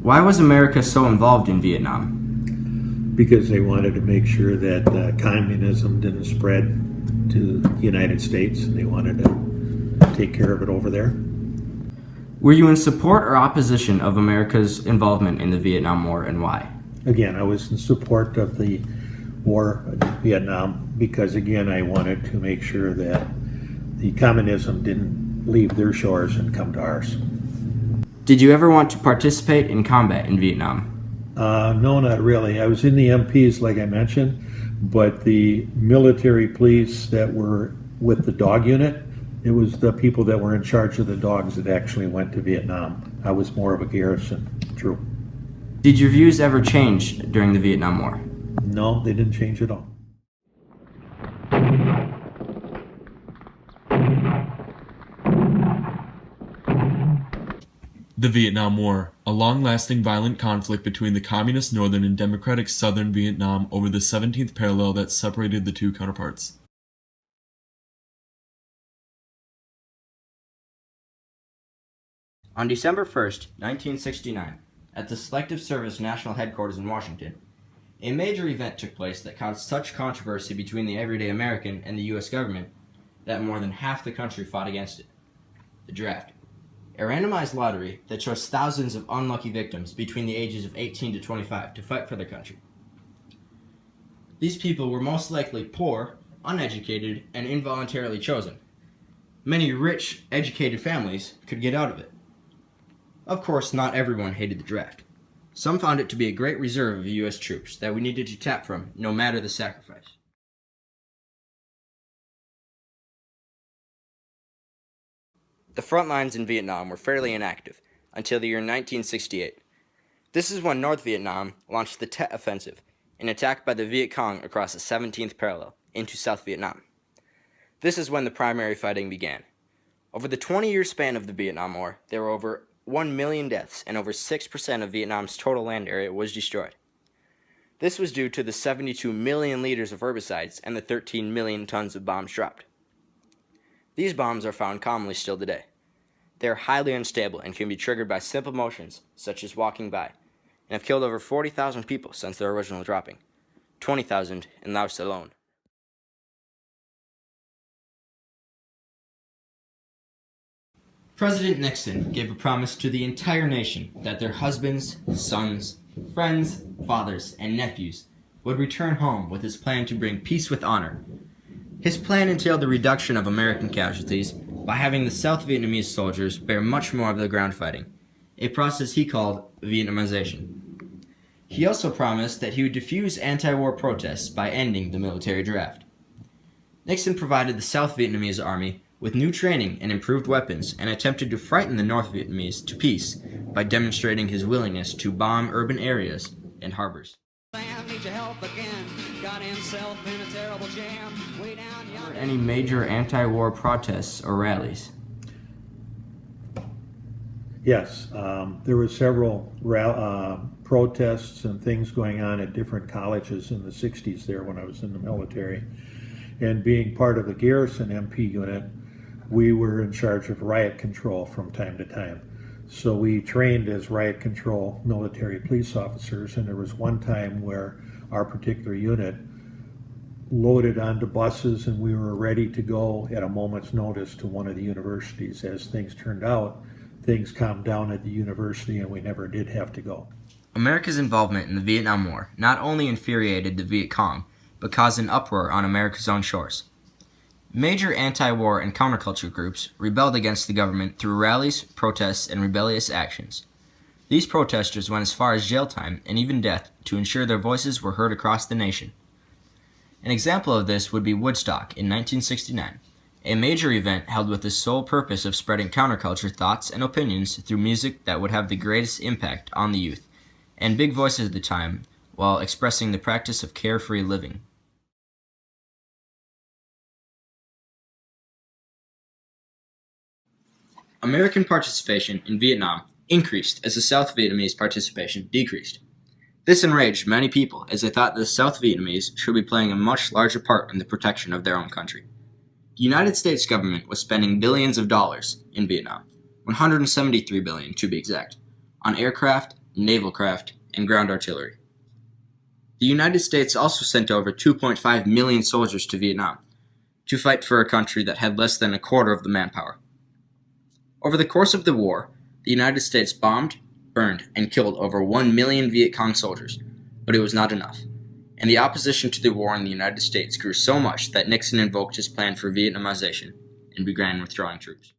Why was America so involved in Vietnam? Because they wanted to make sure that communism didn't spread to the United States, and they wanted to take care of it over there. Were you in support or opposition of America's involvement in the Vietnam War, and why? Again, I was in support of the war in Vietnam because, again, I wanted to make sure that the communism didn't leave their shores and come to ours. Did you ever want to participate in combat in Vietnam? No, not really. I was in the MPs, like I mentioned, but the military police that were with the dog unit, it was the people that were in charge of the dogs that actually went to Vietnam. I was more of a garrison troop. Did your views ever change during the Vietnam War? No, they didn't change at all. The Vietnam War, a long-lasting violent conflict between the Communist Northern and Democratic Southern Vietnam over the 17th parallel that separated the two counterparts. On December 1st, 1969, at the Selective Service National Headquarters in Washington, a major event took place that caused such controversy between the everyday American and the U.S. government that more than half the country fought against it. The draft. A randomized lottery that chose thousands of unlucky victims between the ages of 18 to 25 to fight for their country. These people were most likely poor, uneducated, and involuntarily chosen. Many rich, educated families could get out of it. Of course, not everyone hated the draft. Some found it to be a great reserve of U.S. troops that we needed to tap from, no matter the sacrifice. The front lines in Vietnam were fairly inactive until the year 1968. This is when North Vietnam launched the Tet Offensive, an attack by the Viet Cong across the 17th parallel into South Vietnam. This is when the primary fighting began. Over the 20-year span of the Vietnam War, there were over 1 million deaths and over 6% of Vietnam's total land area was destroyed. This was due to the 72 million liters of herbicides and the 13 million tons of bombs dropped. These bombs are found commonly still today. They are highly unstable and can be triggered by simple motions, such as walking by, and have killed over 40,000 people since their original dropping, 20,000 in Laos alone. President Nixon gave a promise to the entire nation that their husbands, sons, friends, fathers, and nephews would return home with his plan to bring peace with honor. His plan entailed the reduction of American casualties by having the South Vietnamese soldiers bear much more of the ground fighting, a process he called Vietnamization. He also promised that he would diffuse anti-war protests by ending the military draft. Nixon provided the South Vietnamese army with new training and improved weapons and attempted to frighten the North Vietnamese to peace by demonstrating his willingness to bomb urban areas and harbors. Were there any major anti-war protests or rallies? Yes, there were several protests and things going on at different colleges in the 60s there when I was in the military. And being part of the garrison MP unit, we were in charge of riot control from time to time. So we trained as riot control military police officers, and there was one time where our particular unit loaded onto buses and we were ready to go at a moment's notice to one of the universities. As things turned out, things calmed down at the university and we never did have to go. America's involvement in the Vietnam War not only infuriated the Viet Cong, but caused an uproar on America's own shores. Major anti-war and counterculture groups rebelled against the government through rallies, protests, and rebellious actions. These protesters went as far as jail time and even death to ensure their voices were heard across the nation. An example of this would be Woodstock in 1969, a major event held with the sole purpose of spreading counterculture thoughts and opinions through music that would have the greatest impact on the youth, and big voices at the time, while expressing the practice of carefree living. American participation in Vietnam increased as the South Vietnamese participation decreased. This enraged many people as they thought the South Vietnamese should be playing a much larger part in the protection of their own country. The United States government was spending billions of dollars in Vietnam, $173 billion to be exact, on aircraft, naval craft, and ground artillery. The United States also sent over 2.5 million soldiers to Vietnam to fight for a country that had less than a quarter of the manpower. Over the course of the war, the United States bombed, burned, and killed over 1 million Viet Cong soldiers, but it was not enough, and the opposition to the war in the United States grew so much that Nixon invoked his plan for Vietnamization and began withdrawing troops.